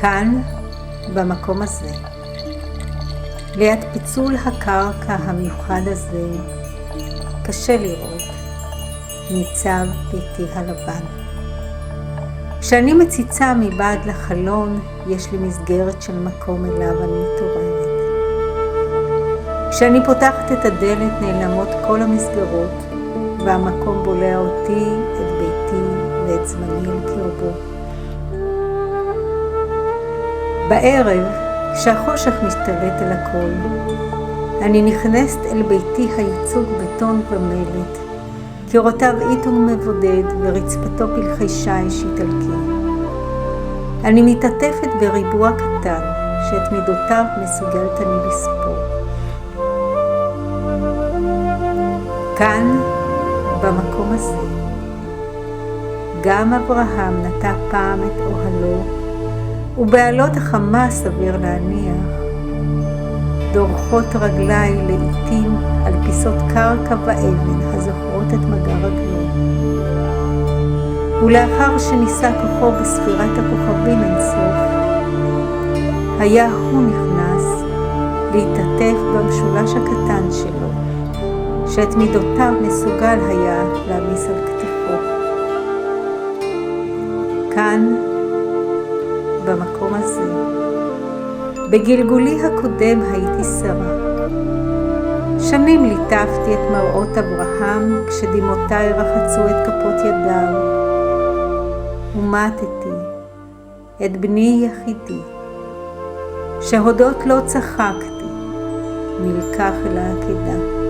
כאן, במקום הזה, ליד פיצול הקרקע המיוחד הזה, קשה לראות, ניצב ביתי הלבן. כשאני מציצה מבעד לחלון, יש לי מסגרת של מקום אליו אני מתעוררת. כשאני פותחת את הדלת נעלמות כל המסגרות, והמקום בולע אותי, את ביתי ואת זמני אל קרבו. בערב, כשהחושך משתלט על הכל, אני נכנסת אל ביתי הייצוג בטון ומלט, קירותיו עיתון מבודד ורצפתו פלחי שיש איטלקי. אני מתעטפת בריבוע קטן, שאת מידותיו מסוגלת אני לספור. כאן, במקום הזה, גם אברהם נטע פעם את אוהלו, ובעלות החמה סביר להניח, דורכות רגלי לעתים על פיסות קרקע ואבן הזוכרות את מגע רגלו. ולאחר שניסה כוחו בספירת הכוכבים אינסוף, היה הוא נכנס להתעטף במשולש הקטן שלו, שאת מידותיו מסוגל היה להמיס על כתפו. כאן, במקום הזה, בגלגולי הקודם הייתי שרה. שנים ליטפתי את מראות אברהם כשדמעותיי רחצו את כפות ידיו, ומתתי את בני יחידי, שהודות לא צחקתי, נלקח אל העקדה.